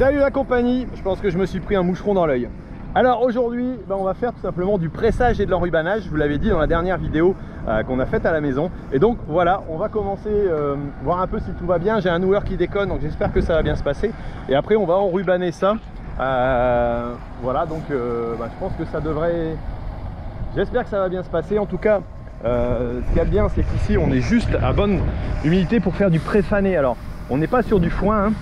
Salut la compagnie, je pense que je me suis pris un moucheron dans l'œil. Alors aujourd'hui, on va faire tout simplement du pressage et de l'enrubanage, je vous l'avais dit dans la dernière vidéo qu'on a faite à la maison. Et donc voilà, on va commencer, voir un peu si tout va bien. J'ai un noueur qui déconne, donc j'espère que ça va bien se passer. Et après on va enrubaner ça. Voilà, donc je pense que ça devrait... J'espère que ça va bien se passer. En tout cas, ce qu'il y a de bien, c'est qu'ici on est juste à bonne humidité pour faire du pré-fané. Alors, on n'est pas sur du foin, hein,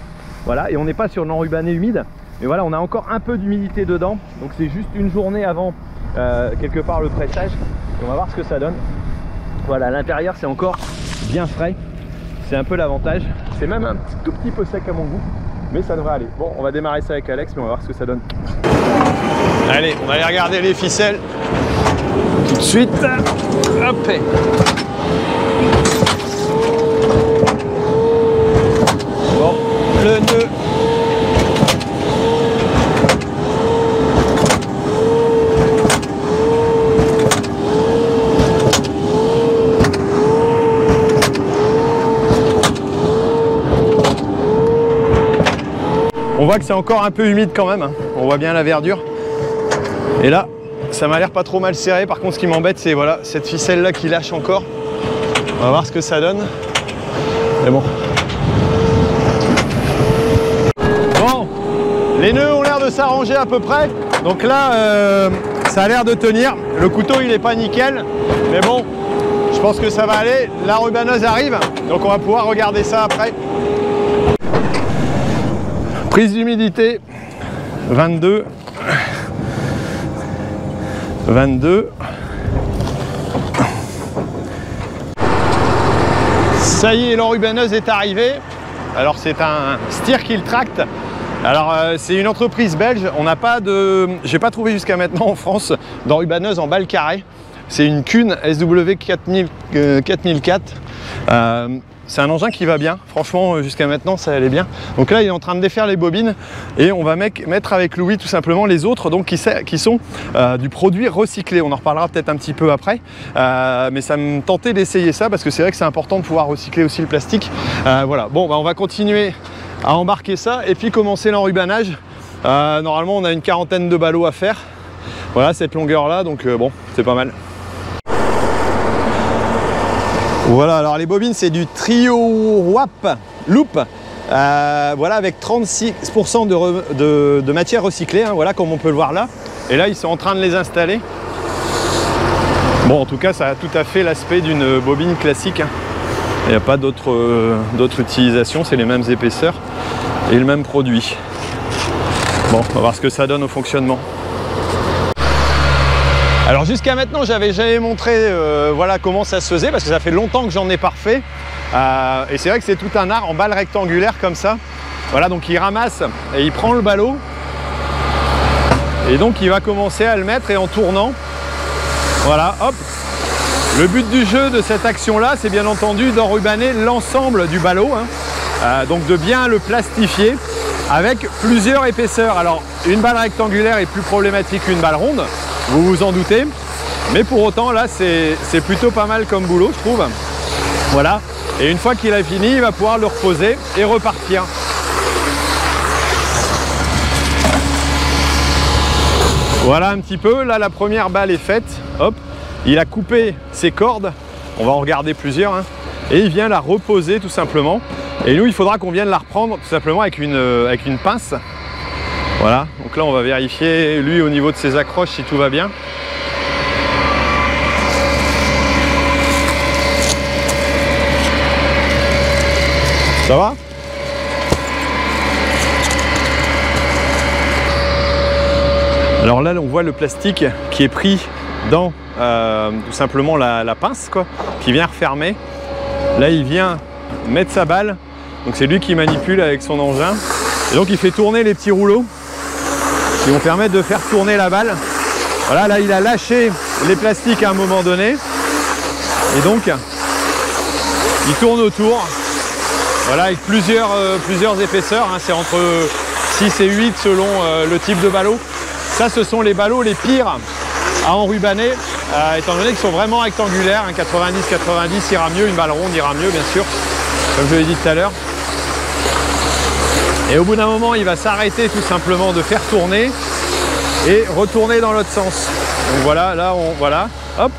voilà, et on n'est pas sur l'enrubané humide. Mais voilà, on a encore un peu d'humidité dedans. Donc c'est juste une journée avant quelque part le pressage. Et on va voir ce que ça donne. Voilà, à l'intérieur c'est encore bien frais. C'est un peu l'avantage. C'est même un tout petit peu sec à mon goût, mais ça devrait aller. Bon, on va démarrer ça avec Alex, mais on va voir ce que ça donne. Allez, on va aller regarder les ficelles tout de suite. Hop. Bon, le nœud. On voit que c'est encore un peu humide quand même, hein. On voit bien la verdure. Et là, ça m'a l'air pas trop mal serré. Par contre, ce qui m'embête, c'est voilà, cette ficelle là qui lâche encore. On va voir ce que ça donne. Mais bon. Bon, les nœuds ont l'air de s'arranger à peu près. Donc là, ça a l'air de tenir. Le couteau, il est pas nickel. Mais bon, je pense que ça va aller. La rubaneuse arrive. Donc on va pouvoir regarder ça après. Prise d'humidité, 22. 22. Ça y est, l'enrubaneuse est arrivée. Alors c'est un Stirkiltrakt. Alors c'est une entreprise belge. On n'a pas de... J'ai pas trouvé jusqu'à maintenant en France d'enrubaneuse en balle carrée. C'est une Kuhn SW 4004. C'est un engin qui va bien, franchement jusqu'à maintenant ça allait bien. Donc là il est en train de défaire les bobines et on va mettre avec Louis tout simplement les autres donc qui sont du produit recyclé. On en reparlera peut-être un petit peu après, mais ça me tentait d'essayer ça parce que c'est vrai que c'est important de pouvoir recycler aussi le plastique. Voilà, bon on va continuer à embarquer ça et puis commencer l'enrubanage. Normalement on a une quarantaine de ballots à faire. Voilà cette longueur là, donc bon c'est pas mal. Voilà, alors les bobines c'est du Trio WAP Loop, voilà avec 36% de matière recyclée, hein, voilà comme on peut le voir là. Et là ils sont en train de les installer. Bon en tout cas ça a tout à fait l'aspect d'une bobine classique, hein. Il n'y a pas d'autre utilisation, c'est les mêmes épaisseurs et le même produit. Bon, on va voir ce que ça donne au fonctionnement. Alors jusqu'à maintenant, j'avais jamais montré voilà comment ça se faisait parce que ça fait longtemps que j'en ai pas refait. Et c'est vrai que c'est tout un art en balle rectangulaire comme ça. Voilà, donc il ramasse et il prend le ballot. Et donc il va commencer à le mettre et en tournant, voilà, hop. Le but du jeu de cette action-là, c'est bien entendu d'enrubaner l'ensemble du ballot, hein. Donc de bien le plastifier avec plusieurs épaisseurs. Alors une balle rectangulaire est plus problématique qu'une balle ronde. Vous vous en doutez, mais pour autant là c'est plutôt pas mal comme boulot je trouve. Voilà, et une fois qu'il a fini, il va pouvoir le reposer et repartir. Voilà un petit peu, là la première balle est faite, hop, il a coupé ses cordes, on va en regarder plusieurs, hein, et il vient la reposer tout simplement. Et nous il faudra qu'on vienne la reprendre tout simplement avec une pince. Voilà, donc là on va vérifier lui au niveau de ses accroches si tout va bien. Ça va? Alors là on voit le plastique qui est pris dans tout simplement la pince quoi, qui vient refermer. Là il vient mettre sa balle, donc c'est lui qui manipule avec son engin. Et donc il fait tourner les petits rouleaux qui vont permettre de faire tourner la balle. Voilà, là il a lâché les plastiques à un moment donné. Et donc il tourne autour. Voilà, avec plusieurs épaisseurs, hein, c'est entre 6 et 8 selon le type de ballot. Ça ce sont les ballots les pires à enrubaner, étant donné qu'ils sont vraiment rectangulaires, hein, 90-90 ira mieux, une balle ronde ira mieux bien sûr, comme je l'ai dit tout à l'heure. Et au bout d'un moment, il va s'arrêter tout simplement de faire tourner et retourner dans l'autre sens. Donc voilà, là, voilà, hop.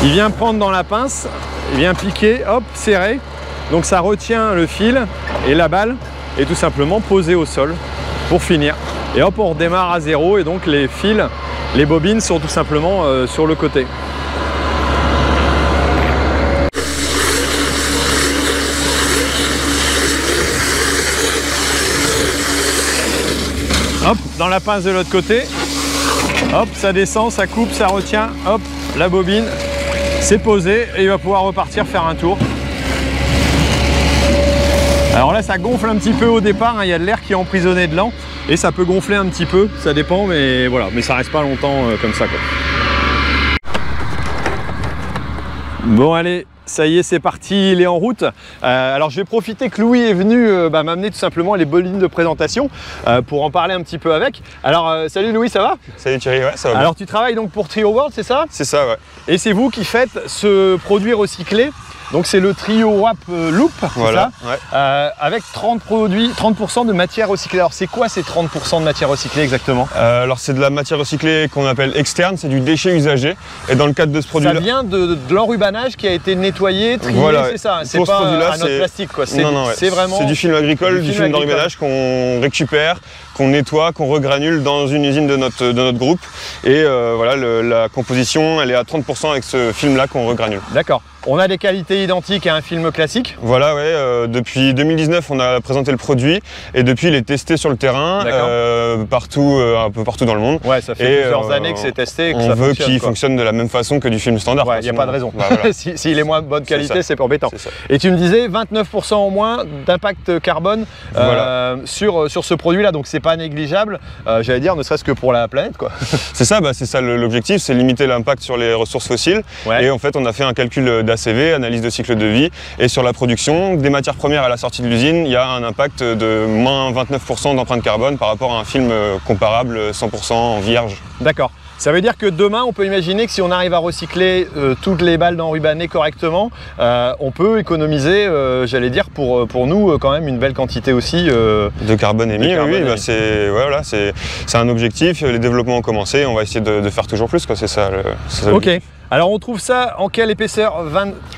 Il vient prendre dans la pince, il vient piquer, hop, serrer. Donc ça retient le fil et la balle est tout simplement posée au sol pour finir. Et hop, on redémarre à zéro et donc les fils, les bobines sont tout simplement sur le côté. Hop, dans la pince de l'autre côté, hop, ça descend, ça coupe, ça retient, hop, la bobine, c'est posé et il va pouvoir repartir faire un tour. Alors là, ça gonfle un petit peu au départ, hein, il y a de l'air qui est emprisonné dedans et ça peut gonfler un petit peu, ça dépend, mais voilà, mais ça reste pas longtemps comme ça, quoi. Bon, allez. Ça y est, c'est parti, il est en route. Alors je vais profiter que Louis est venu m'amener tout simplement les bobines de présentation pour en parler un petit peu avec. Alors salut Louis, ça va? Salut Thierry, ouais, ça va. Alors tu travailles donc pour Trio World, c'est ça? C'est ça, ouais. Et c'est vous qui faites ce produit recyclé. Donc c'est le Trio WAP Loop, voilà, c'est ça, ouais. Avec 30% de matière recyclée. Alors c'est quoi ces 30% de matière recyclée exactement? Alors c'est de la matière recyclée qu'on appelle externe, c'est du déchet usagé. Et dans le cadre de ce produit-là... Ça vient de l'enrubanage qui a été nettoyé, trié, voilà, c'est ça? C'est pas un autre plastique, quoi. Non, non, ouais. C'est vraiment... C'est du film agricole, du film d'enrubanage qu'on récupère, qu'on nettoie, qu'on regranule dans une usine de notre groupe. Et voilà, la composition, elle est à 30% avec ce film-là qu'on regranule. D'accord. On a des qualités identiques à un film classique? Voilà, ouais. Depuis 2019, on a présenté le produit et depuis, il est testé sur le terrain, partout, un peu partout dans le monde. Ouais, ça fait plusieurs années que c'est testé et que ça fonctionne. On veut qu'il fonctionne de la même façon que du film standard. Ouais, il n'y a pas de raison. Bah, voilà. S'il est moins de bonne qualité, c'est pas embêtant. Ça. Et tu me disais 29% en moins d'impact carbone voilà. sur ce produit-là, donc c'est pas négligeable, j'allais dire, ne serait-ce que pour la planète, quoi. C'est ça, c'est ça l'objectif, c'est limiter l'impact sur les ressources fossiles. Ouais. Et en fait, on a fait un calcul d'ACV, analyse de cycle de vie, et sur la production des matières premières à la sortie de l'usine, il y a un impact de moins 29% d'empreinte carbone par rapport à un film comparable 100% vierge. D'accord. Ça veut dire que demain, on peut imaginer que si on arrive à recycler toutes les balles d'enrubanné correctement, on peut économiser, j'allais dire, pour nous, quand même, une belle quantité aussi de carbone émis. Oui, bah voilà, c'est un objectif, les développements ont commencé, on va essayer de faire toujours plus, c'est ça. Ok. Alors on trouve ça en quelle épaisseur?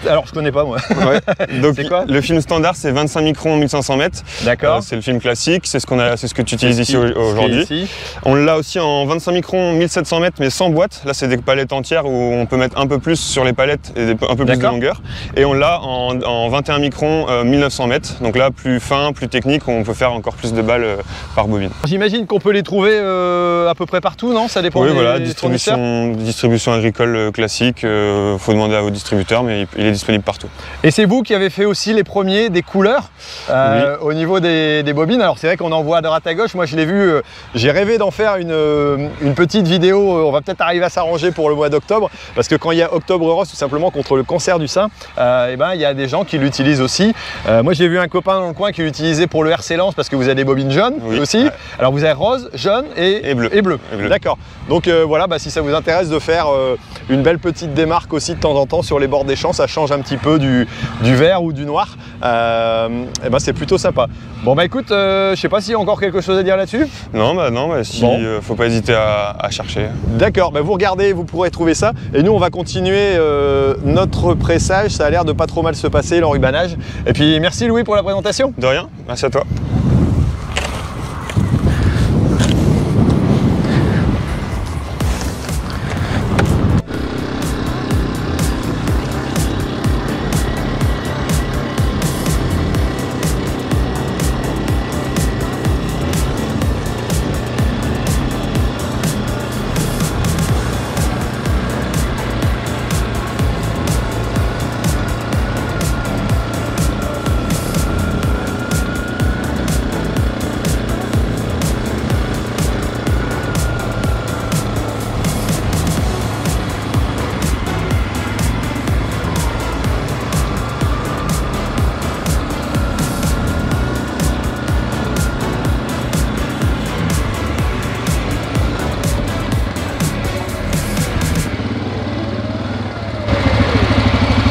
Alors je connais pas moi. Ouais. Donc c'est quoi? Le film standard c'est 25 microns 1500 mètres. D'accord. C'est le film classique, c'est ce que tu utilises ici aujourd'hui. On l'a aussi en 25 microns 1700 mètres mais sans boîte. Là c'est des palettes entières où on peut mettre un peu plus sur les palettes et un peu plus de longueur. Et on l'a en 21 microns 1900 mètres. Donc là plus fin, plus technique, on peut faire encore plus de balles par bobine. J'imagine qu'on peut les trouver à peu près partout, non? Ça dépend. Oui, des voilà, distribution agricole classique. Faut demander à vos distributeurs, mais il est disponible partout. Et c'est vous qui avez fait aussi les premiers des couleurs oui. Au niveau des bobines. Alors c'est vrai qu'on en voit à droite à gauche. Moi je l'ai vu, j'ai rêvé d'en faire une petite vidéo. On va peut-être arriver à s'arranger pour le mois d'octobre, parce que quand il y a Octobre Rose, tout simplement contre le cancer du sein, et ben il y a des gens qui l'utilisent aussi. Moi j'ai vu un copain dans le coin qui l'utilisait pour le RC Lance parce que vous avez des bobines jaunes aussi. Ouais. Alors vous avez rose, jaune et bleu. D'accord. Donc voilà, si ça vous intéresse de faire une belle petite démarque aussi de temps en temps sur les bords des champs, ça change un petit peu du vert ou du noir, et ben c'est plutôt sympa. Bon bah écoute, je sais pas s'il y a encore quelque chose à dire là-dessus. Non, si, bon. Faut pas hésiter à chercher. D'accord, vous regardez, vous pourrez trouver ça. Et nous on va continuer notre pressage, ça a l'air de pas trop mal se passer, l'enrubanage. Et puis merci Louis pour la présentation. De rien, merci à toi.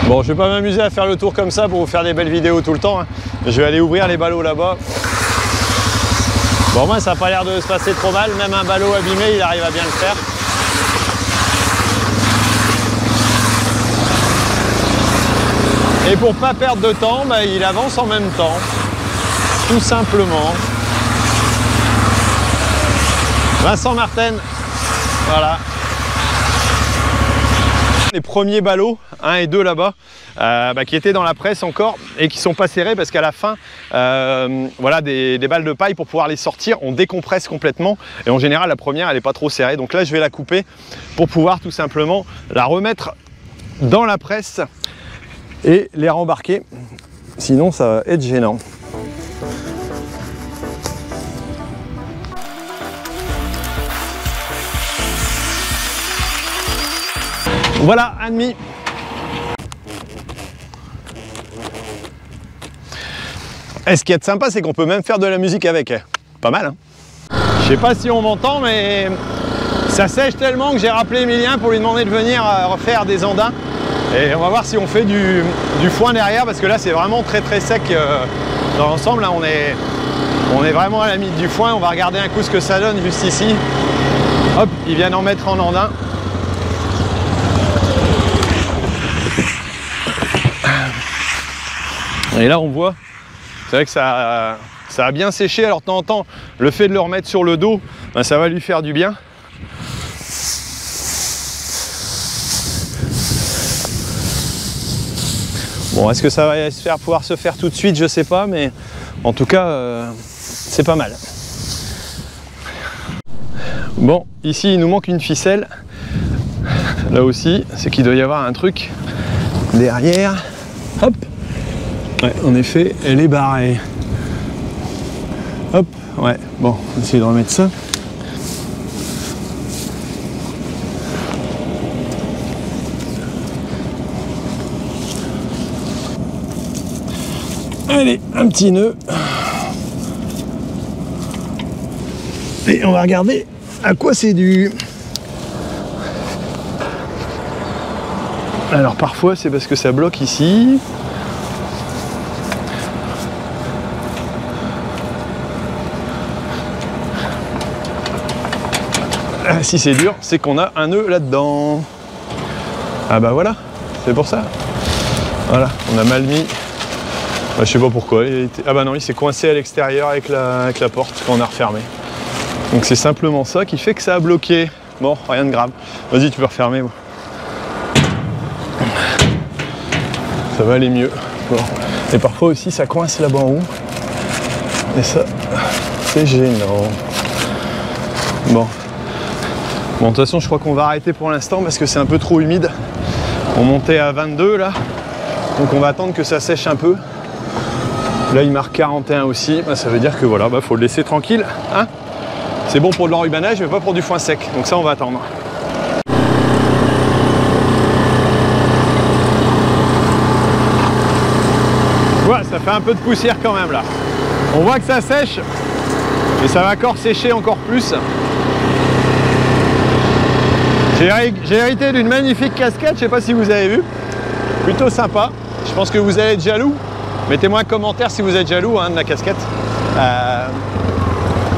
Bon, je vais pas m'amuser à faire le tour comme ça pour vous faire des belles vidéos tout le temps, hein. Je vais aller ouvrir les ballots là-bas. Bon, moi, ça n'a pas l'air de se passer trop mal. Même un ballot abîmé, il arrive à bien le faire. Et pour pas perdre de temps, bah, il avance en même temps. Tout simplement. Vincent Martin. Voilà. Les premiers ballots, 1 et 2 là-bas, qui étaient dans la presse encore et qui sont pas serrés parce qu'à la fin, voilà, des balles de paille pour pouvoir les sortir, on décompresse complètement et en général la première elle n'est pas trop serrée. Donc là je vais la couper pour pouvoir tout simplement la remettre dans la presse et les rembarquer. Sinon ça va être gênant. Voilà, 1,5. Et ce qui est sympa, c'est qu'on peut même faire de la musique avec. Pas mal, hein? Je sais pas si on m'entend, mais ça sèche tellement que j'ai rappelé Emilien pour lui demander de venir refaire des andins. Et on va voir si on fait du foin derrière, parce que là, c'est vraiment très très sec dans l'ensemble. On est vraiment à la limite du foin. On va regarder un coup ce que ça donne juste ici. Hop, ils viennent en mettre en andin. Et là on voit, c'est vrai que ça a bien séché, alors de temps en temps, le fait de le remettre sur le dos, ben, ça va lui faire du bien. Bon, est-ce que ça va pouvoir se faire tout de suite, je sais pas, mais en tout cas, c'est pas mal. Bon, ici il nous manque une ficelle, là aussi, c'est qu'il doit y avoir un truc derrière, hop. Ouais, en effet, elle est barrée. Hop, ouais, bon, on va essayer de remettre ça. Allez, un petit nœud. Et on va regarder à quoi c'est dû. Alors parfois c'est parce que ça bloque ici. Si c'est dur, c'est qu'on a un nœud là-dedans. Ah bah voilà, c'est pour ça. Voilà, on a mal mis. Bah, je sais pas pourquoi. Ah bah non, il s'est coincé à l'extérieur avec la porte quand on a refermé. Donc c'est simplement ça qui fait que ça a bloqué. Bon, rien de grave. Vas-y, tu peux refermer. Ça va aller mieux. Bon. Et parfois aussi, ça coince là-bas en haut. Et ça, c'est gênant. Bon. Bon, de toute façon, je crois qu'on va arrêter pour l'instant parce que c'est un peu trop humide. On montait à 22 là, donc on va attendre que ça sèche un peu. Là, il marque 41 aussi, bah, ça veut dire que voilà, bah, faut le laisser tranquille. Hein, c'est bon pour de l'enrubanage, mais pas pour du foin sec. Donc ça, on va attendre. Voilà, ça fait un peu de poussière quand même là. On voit que ça sèche, et ça va encore sécher encore plus. J'ai hérité d'une magnifique casquette, je sais pas si vous avez vu, plutôt sympa. Je pense que vous allez être jaloux. Mettez-moi un commentaire si vous êtes jaloux hein, de la casquette.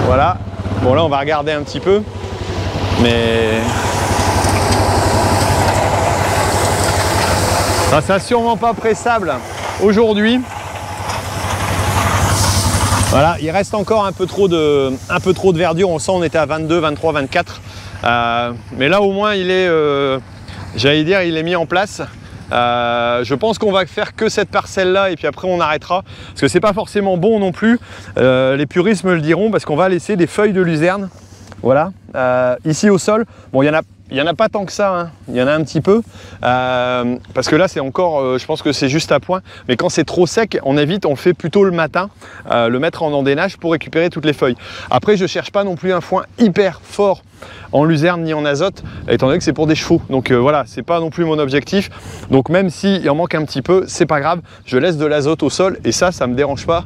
Voilà. Bon là on va regarder un petit peu, mais ça sera sûrement pas pressable aujourd'hui. Voilà, il reste encore un peu trop de verdure. On sent on était à 22, 23, 24. Mais là au moins il est, j'allais dire, il est mis en place. Je pense qu'on va faire que cette parcelle là et puis après on arrêtera parce que c'est pas forcément bon non plus. Les puristes me le diront parce qu'on va laisser des feuilles de luzerne. Voilà, ici au sol. Bon, il y en a pas tant que ça, hein. Il y en a un petit peu parce que là c'est encore, je pense que c'est juste à point. Mais quand c'est trop sec, on évite, on le fait plutôt le matin, le mettre en endénage pour récupérer toutes les feuilles. Après, je cherche pas non plus un foin hyper fort en luzerne ni en azote, étant donné que c'est pour des chevaux. Donc voilà, c'est pas non plus mon objectif. Donc même s'il en manque un petit peu, c'est pas grave, je laisse de l'azote au sol et ça me dérange pas.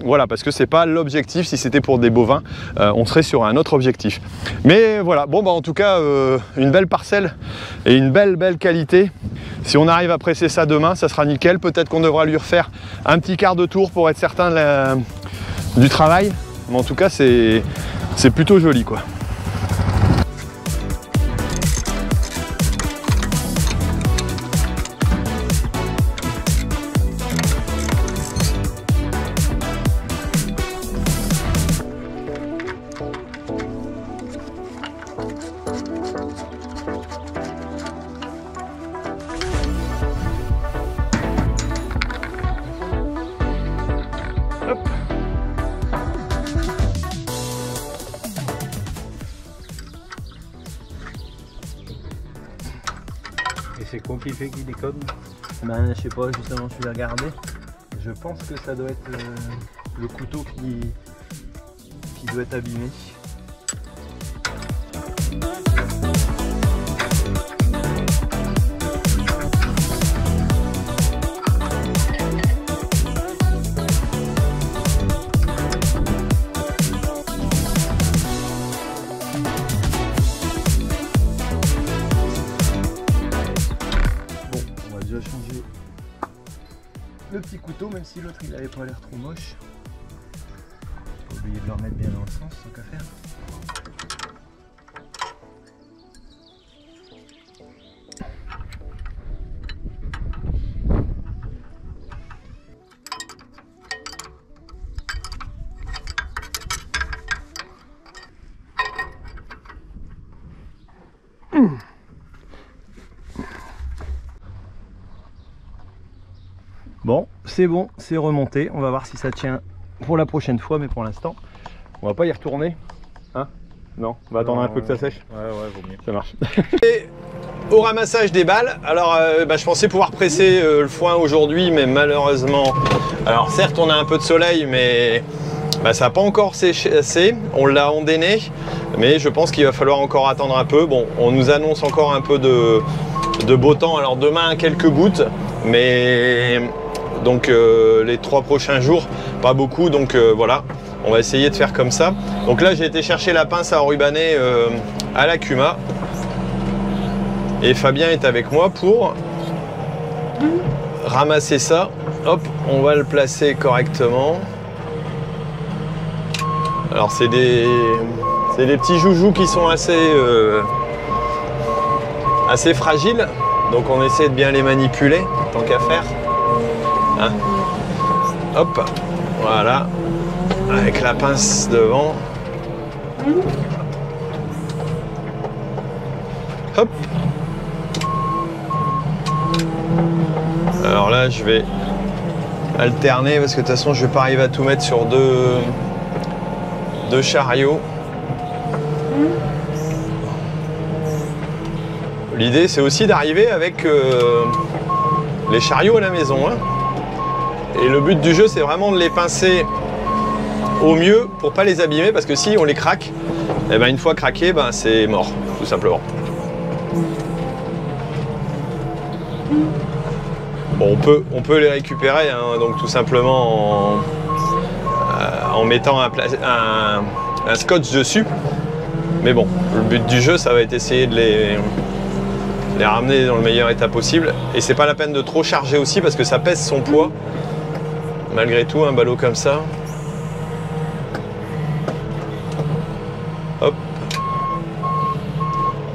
Voilà, parce que c'est pas l'objectif. Si c'était pour des bovins, on serait sur un autre objectif. Mais voilà, bon bah en tout cas, une belle parcelle et une belle qualité. Si on arrive à presser ça demain, ça sera nickel. Peut-être qu'on devra lui refaire un petit quart de tour pour être certain du travail. mais en tout cas c'est plutôt joli quoi. Et c'est quoi qui fait qu'il déconne? Ben je sais pas, justement je vais regarder. Je pense que ça doit être le couteau qui doit être abîmé. Changer le petit couteau, même si l'autre il avait pas l'air trop moche. Faut pas oublier de le remettre bien dans le sens, tant qu'à faire. Bon, c'est remonté. On va voir si ça tient pour la prochaine fois, mais pour l'instant, on va pas y retourner. Hein? Non, on va attendre un peu que ça sèche. Ouais, vaut mieux. Ça marche. Et au ramassage des balles, alors je pensais pouvoir presser le foin aujourd'hui, mais malheureusement, alors certes on a un peu de soleil, mais ça n'a pas encore séché assez. On l'a ondéné, mais je pense qu'il va falloir encore attendre un peu. Bon, on nous annonce encore un peu de beau temps. Alors demain quelques gouttes, mais donc les 3 prochains jours pas beaucoup, donc voilà, on va essayer de faire comme ça. Donc là j'ai été chercher la pince à enrubanner à la Cuma et Fabien est avec moi pour ramasser ça. Hop, on va le placer correctement. Alors c'est des petits joujoux qui sont assez fragiles, donc on essaie de bien les manipuler tant qu'à faire. Hein? Hop, voilà, avec la pince devant. Hop. Alors là, je vais alterner parce que de toute façon, je vais pas arriver à tout mettre sur deux chariots. L'idée, c'est aussi d'arriver avec les chariots à la maison. Hein. Et le but du jeu, c'est vraiment de les pincer au mieux pour pas les abîmer, parce que si on les craque, et une fois craqué, c'est mort, tout simplement. Bon, on peut les récupérer, hein, donc tout simplement en mettant un scotch dessus. Mais bon, le but du jeu, ça va être essayer de les ramener dans le meilleur état possible. Et c'est pas la peine de trop charger aussi, parce que ça pèse son poids. Malgré tout, un ballot comme ça. Hop.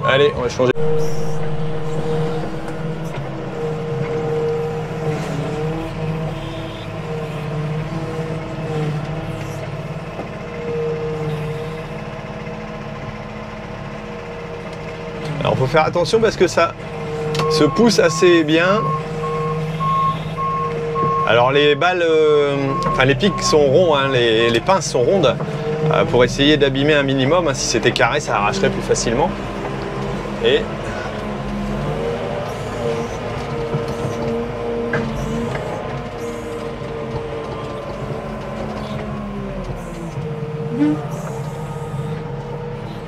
Allez, on va changer. Alors, faut faire attention parce que ça se pousse assez bien. Alors les balles, les pics sont ronds, hein, les pinces sont rondes pour essayer d'abîmer un minimum. Hein, si c'était carré, ça arracherait plus facilement. Et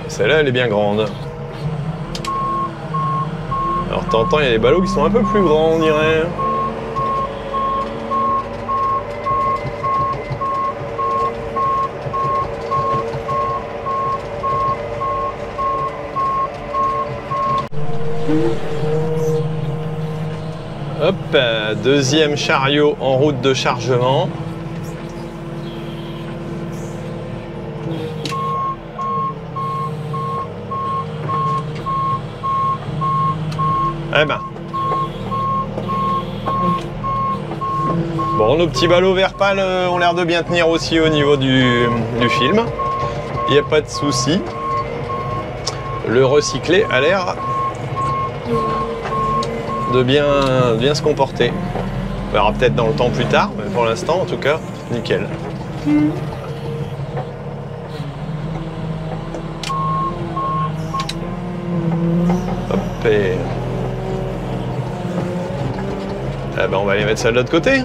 celle-là, elle est bien grande. Alors de temps en temps, il y a des ballots qui sont un peu plus grands, on dirait. Hop, deuxième chariot en route de chargement. Eh ben. Bon, nos petits ballots vert pâle ont l'air de bien tenir aussi au niveau du film. Il n'y a pas de souci. Le recyclé a l'air de bien se comporter. On verra peut-être dans le temps plus tard, mais pour l'instant, en tout cas, nickel. Hop et... Eh ben, on va aller mettre ça de l'autre côté.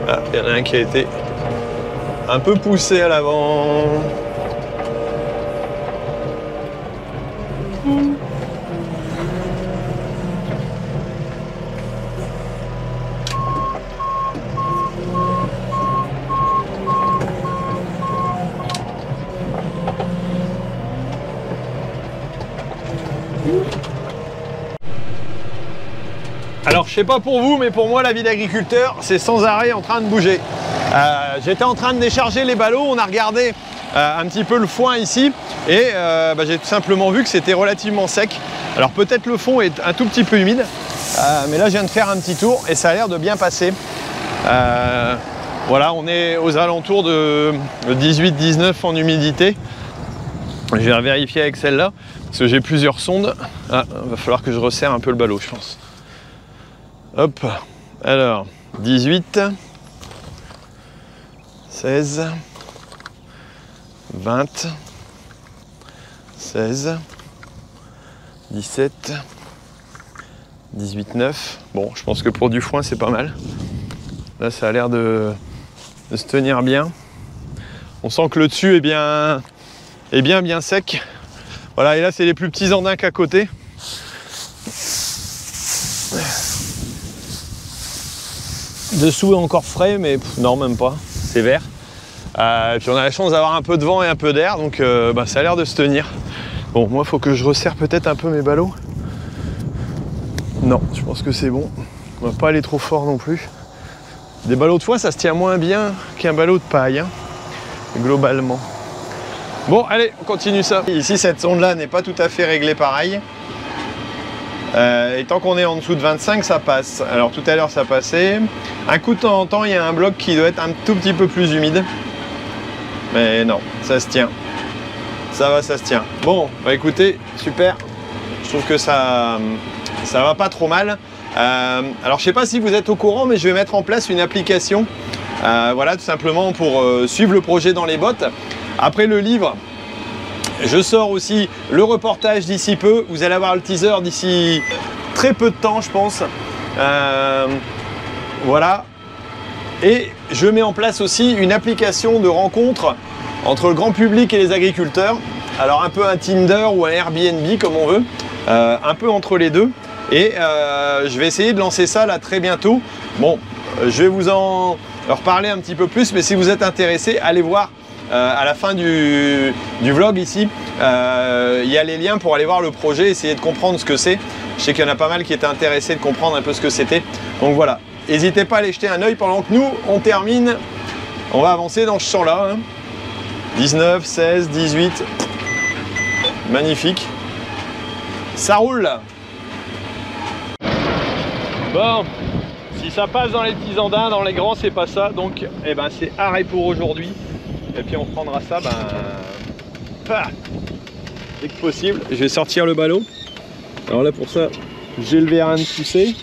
Ah, il y en a un qui a été un peu poussé à l'avant. Alors je sais pas pour vous, mais pour moi la vie d'agriculteur c'est sans arrêt en train de bouger. J'étais en train de décharger les ballots, on a regardé un petit peu le foin ici et j'ai tout simplement vu que c'était relativement sec. Alors peut-être le fond est un tout petit peu humide, mais là je viens de faire un petit tour et ça a l'air de bien passer. Voilà, on est aux alentours de 18-19 en humidité. Je vais vérifier avec celle-là parce que j'ai plusieurs sondes. Ah, il va falloir que je resserre un peu le ballot, je pense. Hop, alors 18, 16, 20, 16, 17, 18, 9. Bon, je pense que pour du foin, c'est pas mal. Là, ça a l'air de se tenir bien. On sent que le dessus est bien sec. Voilà, et là, c'est les plus petits andins qu'à côté. Dessous est encore frais, mais non, même pas. C'est vert. Et puis on a la chance d'avoir un peu de vent et un peu d'air, donc ça a l'air de se tenir. Bon, moi, il faut que je resserre peut-être un peu mes ballots. Non, je pense que c'est bon. On va pas aller trop fort non plus. Des ballots de foin, ça se tient moins bien qu'un ballot de paille, hein, globalement. Bon, allez, on continue ça. Ici, cette sonde-là n'est pas tout à fait réglée pareil. Et tant qu'on est en dessous de 25, ça passe. Alors tout à l'heure, ça passait. Un coup de temps en temps, il y a un bloc qui doit être un tout petit peu plus humide. Mais non, ça se tient. Ça va, ça se tient. Bon, bah écoutez, super. Je trouve que ça va pas trop mal. Alors je sais pas si vous êtes au courant, mais je vais mettre en place une application. Voilà, tout simplement pour suivre le projet dans les bottes. Après le livre, je sors aussi le reportage d'ici peu. Vous allez avoir le teaser d'ici très peu de temps, je pense. Voilà. Et je mets en place aussi une application de rencontre entre le grand public et les agriculteurs. Alors un peu un Tinder ou un Airbnb comme on veut. Un peu entre les deux. Et je vais essayer de lancer ça là très bientôt. Bon, je vais vous en reparler un petit peu plus. Mais si vous êtes intéressé, allez voir. À la fin du vlog ici, il y a les liens pour aller voir le projet, essayer de comprendre ce que c'est. Je sais qu'il y en a pas mal qui étaient intéressés de comprendre un peu ce que c'était. Donc voilà, n'hésitez pas à aller jeter un œil pendant que nous, on termine. On va avancer dans ce champ-là. Hein. 19, 16, 18. Magnifique. Ça roule là. Bon, si ça passe dans les petits andins, dans les grands, c'est pas ça. Donc, eh ben, c'est arrêt pour aujourd'hui. Et puis on prendra ça dès que possible. Je vais sortir le ballot. Alors là pour ça, j'ai le vérin de pousser.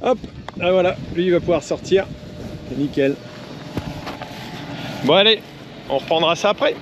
Hop, ah voilà, lui il va pouvoir sortir, nickel. Bon allez, on reprendra ça après.